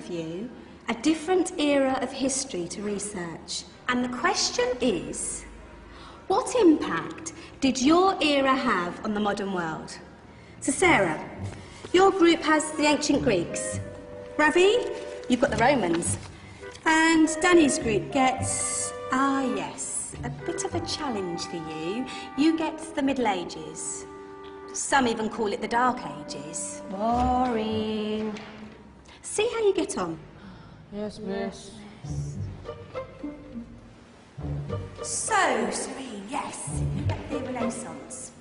of you a different era of history to research. And the question is, what impact did your era have on the modern world? So Sarah, your group has the ancient Greeks. Ravi, you've got the Romans. And Danny's group gets, yes, a bit of a challenge for you. You get the Middle Ages. Some even call it the Dark Ages. Boring. See how you get on. Yes, miss. So, Serene, yes, you get the Renaissance.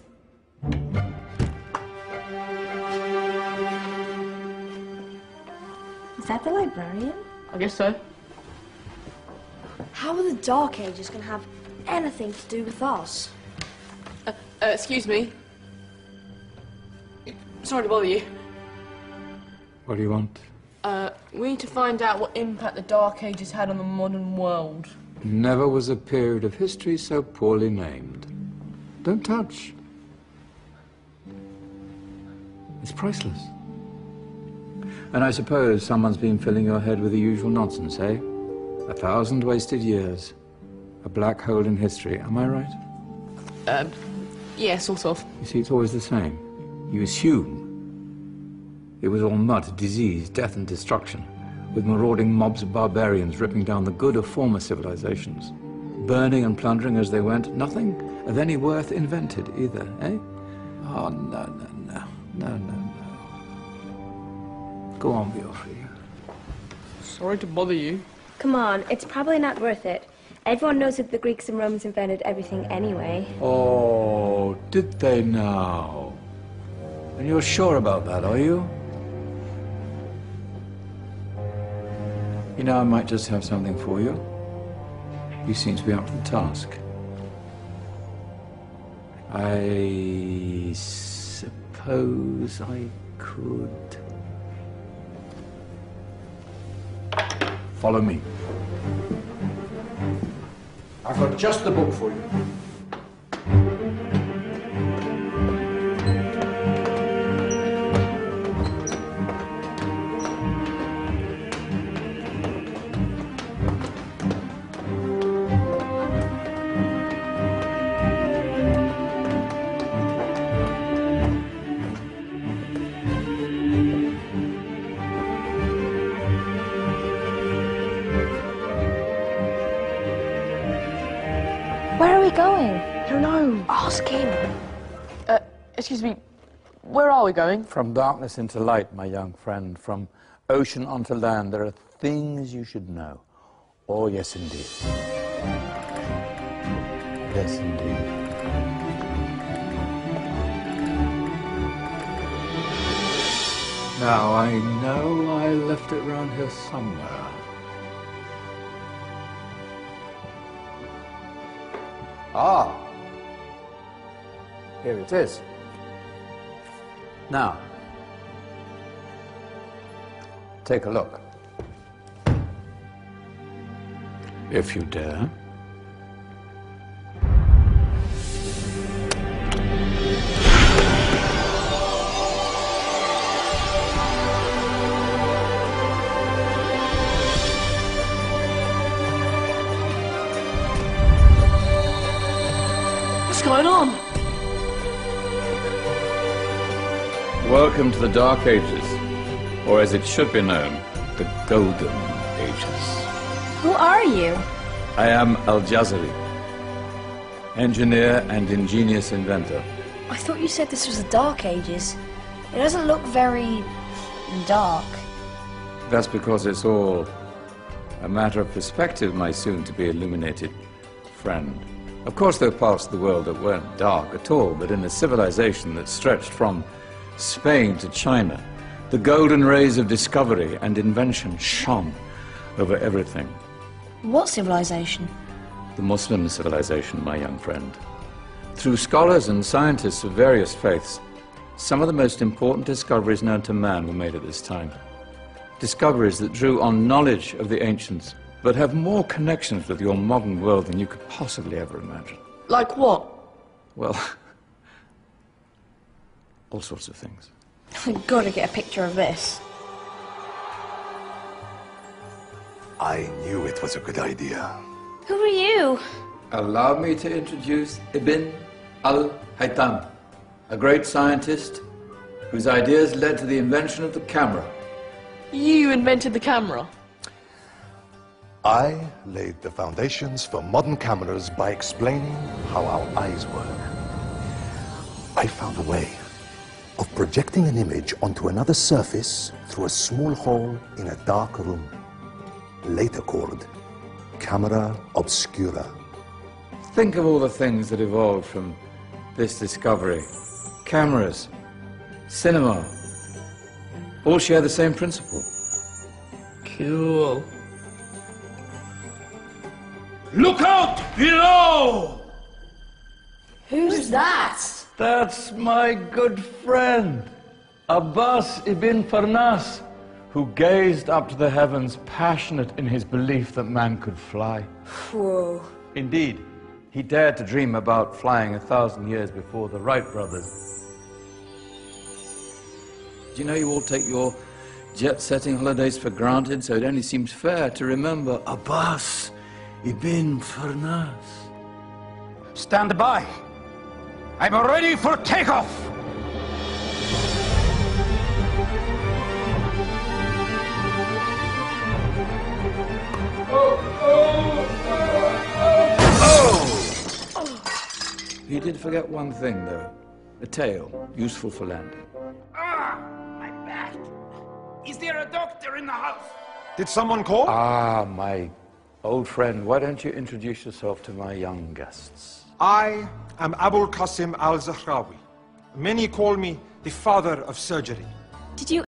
Is that the librarian? I guess so. How are the Dark Ages going to have anything to do with us? Excuse me. Sorry to bother you. What do you want? We need to find out what impact the Dark Ages had on the modern world. Never was a period of history so poorly named. Don't touch. It's priceless. And I suppose someone's been filling your head with the usual nonsense, eh? 1,000 wasted years. A black hole in history, am I right? Yeah, sort of. You see, it's always the same. You assume it was all mud, disease, death and destruction, with marauding mobs of barbarians ripping down the good of former civilizations, burning and plundering as they went. Nothing of any worth invented either, eh? Oh, no. Go on, Beofrey. Sorry to bother you. Come on, it's probably not worth it. Everyone knows that the Greeks and Romans invented everything anyway. Oh, did they now? And you're sure about that, are you? You know, I might just have something for you. You seem to be up to the task. I suppose I could... Follow me. I've got just the book for you. Where are we going? I don't know. Ask him. Excuse me, where are we going? From darkness into light, my young friend. From ocean onto land, there are things you should know. Oh, yes, indeed. Yes, indeed. Now, I know I left it round here somewhere. Ah, here it is. Now, take a look. If you dare. What's going on? Welcome to the Dark Ages, or as it should be known, the Golden Ages. Who are you? I am Al-Jazari, engineer and ingenious inventor. I thought you said this was the Dark Ages. It doesn't look very dark. That's because it's all a matter of perspective, my soon-to-be illuminated friend. Of course, there are parts of the world that weren't dark at all, but in a civilization that stretched from Spain to China, the golden rays of discovery and invention shone over everything. What civilization? The Muslim civilization, my young friend. Through scholars and scientists of various faiths, some of the most important discoveries known to man were made at this time. Discoveries that drew on knowledge of the ancients, but have more connections with your modern world than you could possibly ever imagine. Like what? Well, all sorts of things. I've got to get a picture of this. I knew it was a good idea. Who are you? Allow me to introduce Ibn al-Haytham, a great scientist whose ideas led to the invention of the camera. You invented the camera. I laid the foundations for modern cameras by explaining how our eyes work. I found a way of projecting an image onto another surface through a small hole in a dark room, later called camera obscura. Think of all the things that evolved from this discovery. Cameras, cinema, all share the same principle. Cool. Look out below! Who's that? That's my good friend, Abbas ibn Farnas, who gazed up to the heavens, passionate in his belief that man could fly. Whoa. Indeed, he dared to dream about flying 1,000 years before the Wright brothers. Do you know you all take your jet-setting holidays for granted, so it only seems fair to remember Abbas ibn Farnas. Stand by. I'm ready for takeoff. He did forget one thing, though. A tail, useful for landing. My back. Is there a doctor in the house? Did someone call? Ah, my old friend, why don't you introduce yourself to my young guests? I am Abul Qasim al-Zahrawi. Many call me the father of surgery. Did you